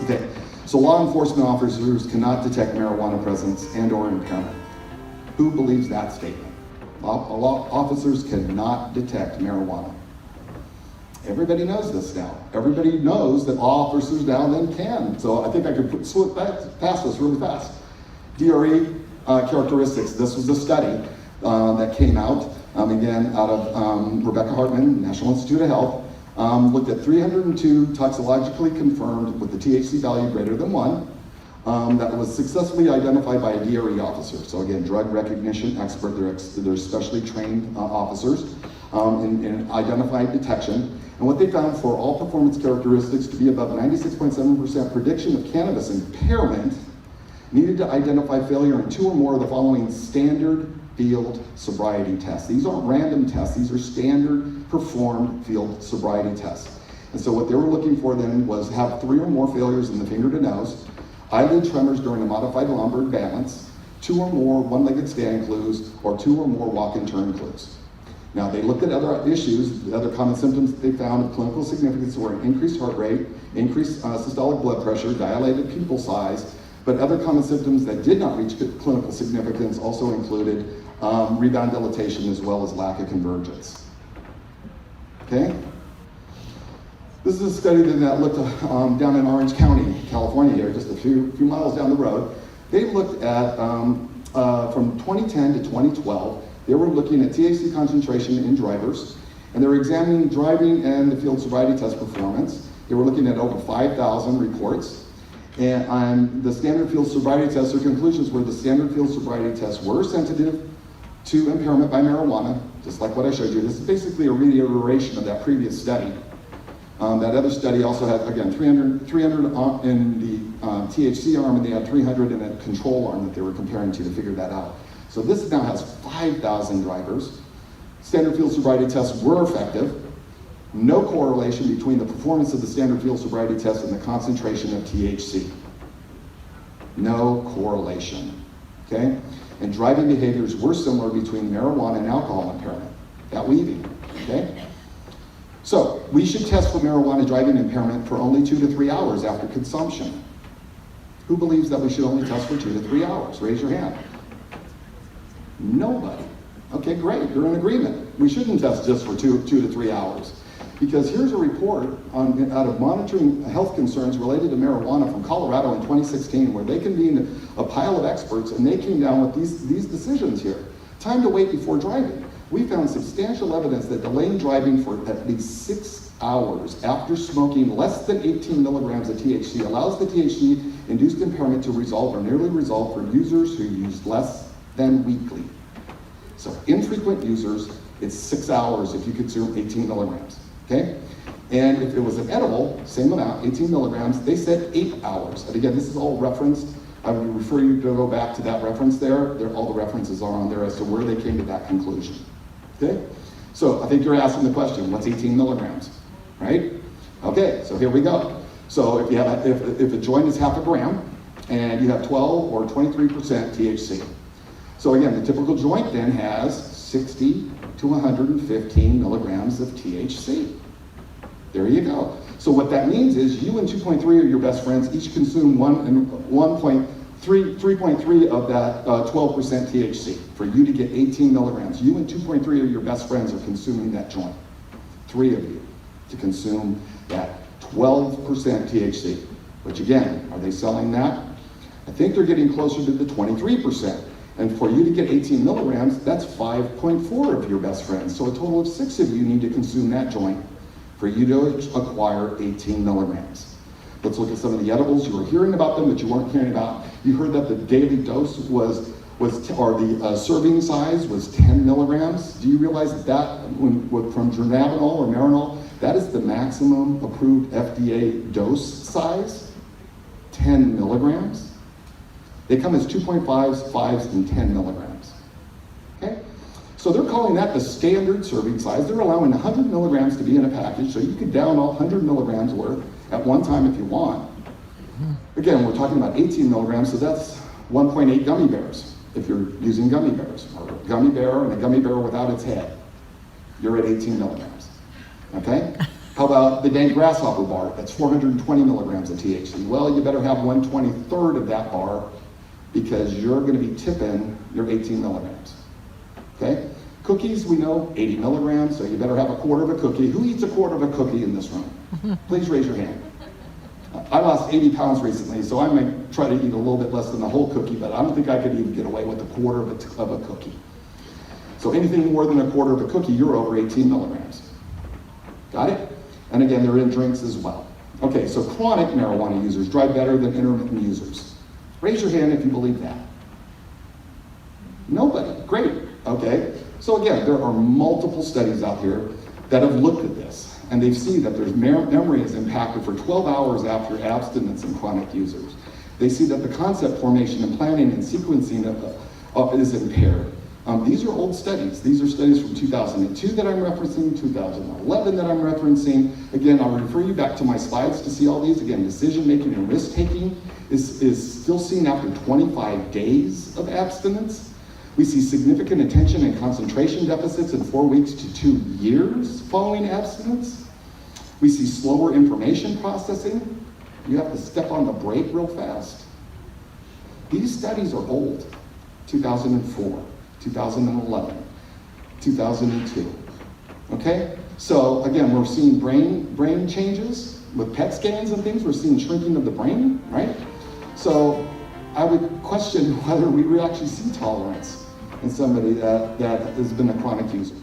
Okay, so law enforcement officers cannot detect marijuana presence and or impairment. Who believes that statement? Law officers cannot detect marijuana. Everybody knows this now. Everybody knows that law officers now then can. So I think I could slip past this really fast. DRE characteristics. This was a study that came out, again, out of Rebecca Hartman, National Institute of Health. Looked at 302 toxicologically confirmed with the THC value greater than 1 that was successfully identified by a DRE officer. So again, drug recognition expert, they're specially trained officers in identified detection. And what they found for all performance characteristics to be above 96.7% prediction of cannabis impairment needed to identify failure in 2 or more of the following standard field sobriety tests. These aren't random tests, these are standard performed field sobriety tests. And so what they were looking for then was have 3 or more failures in the finger to nose, eyelid tremors during a modified Lombard balance, 2 or more one-legged stand clues, or 2 or more walk and turn clues. Now they looked at other issues, the other common symptoms that they found of clinical significance were increased heart rate, increased systolic blood pressure, dilated pupil size, but other common symptoms that did not reach clinical significance also included rebound dilatation as well as lack of convergence. Okay? This is a study that looked down in Orange County, California here, just a few miles down the road. They looked at, from 2010 to 2012, they were looking at THC concentration in drivers, and they were examining driving and the field sobriety test performance. They were looking at over 5,000 reports. And the standard field sobriety tests, their conclusions were the standard field sobriety tests were sensitive to impairment by marijuana, just like what I showed you. This is basically a reiteration of that previous study. That other study also had, again, 300 in the THC arm, and they had 300 in a control arm that they were comparing to figure that out. So this now has 5,000 drivers. Standard field sobriety tests were effective. No correlation between the performance of the standard field sobriety test and the concentration of THC. No correlation, okay? And driving behaviors were similar between marijuana and alcohol impairment, that weaving, okay? So we should test for marijuana driving impairment for only 2 to 3 hours after consumption. Who believes that we should only test for 2 to 3 hours? Raise your hand. Nobody. Okay, great, you're in agreement. We shouldn't test just for 2 to 3 hours. Because here's a report out of monitoring health concerns related to marijuana from Colorado in 2016, where they convened a pile of experts and they came down with these decisions here. Time to wait before driving. We found substantial evidence that delaying driving for at least 6 hours after smoking less than 18 milligrams of THC allows the THC-induced impairment to resolve or nearly resolve for users who use less than weekly. So infrequent users, it's 6 hours if you consume 18 milligrams. Okay? And if it was an edible, same amount, 18 milligrams, they said 8 hours. And again, this is all referenced. I would refer you to go back to that reference there. All the references are on there as to where they came to that conclusion. Okay? So I think you're asking the question, what's 18 milligrams? Right? Okay, so here we go. So if you have if a joint is half a gram and you have 12 or 23% THC. So again, the typical joint then has 60 to 115 milligrams of THC. There you go. So what that means is you and 2.3 of your best friends each consume 3.3 of that 12% THC for you to get 18 milligrams. You and 2.3 of your best friends are consuming that joint. 3 of you to consume that 12% THC. Which again, are they selling that? I think they're getting closer to the 23%. And for you to get 18 milligrams, that's 5.4 of your best friends. So a total of 6 of you need to consume that joint for you to acquire 18 milligrams. Let's look at some of the edibles. You were hearing about them, but you weren't hearing about. You heard that the daily dose or the serving size was 10 milligrams. Do you realize that from Dronabinol or Marinol, that is the maximum approved FDA dose size? 10 milligrams. They come as 2.5s, 5s, and 10 milligrams. Okay? So they're calling that the standard serving size. They're allowing 100 milligrams to be in a package, so you could down all 100 milligrams worth at one time if you want. Again, we're talking about 18 milligrams, so that's 1.8 gummy bears if you're using gummy bears, or a gummy bear and a gummy bear without its head. You're at 18 milligrams. Okay? How about the dank grasshopper bar? That's 420 milligrams of THC. Well, you better have 1/23 of that bar because you're going to be tipping your 18 milligrams. Okay? Cookies, we know, 80 milligrams, so you better have a quarter of a cookie. Who eats a quarter of a cookie in this room? Please raise your hand. I lost 80 pounds recently, so I might try to eat a little bit less than the whole cookie, but I don't think I could even get away with a quarter of a cookie. So anything more than a quarter of a cookie, you're over 18 milligrams. Got it? And again, they're in drinks as well. Okay, so chronic marijuana users drive better than intermittent users. Raise your hand if you believe that. Nobody. Great. Okay. So again, there are multiple studies out here that have looked at this, and they've seen that there's memory is impacted for 12 hours after abstinence in chronic users. They see that the concept formation and planning and sequencing is impaired. These are old studies. These are studies from 2002 that I'm referencing, 2011 that I'm referencing. Again, I'll refer you back to my slides to see all these. Again, decision-making and risk-taking is still seen after 25 days of abstinence. We see significant attention and concentration deficits in 4 weeks to 2 years following abstinence. We see slower information processing. You have to step on the brake real fast. These studies are old, 2004. 2011, 2002. Okay? So again, we're seeing brain changes with PET scans and things. We're seeing shrinking of the brain, right? So I would question whether we actually see tolerance in somebody that has been a chronic user.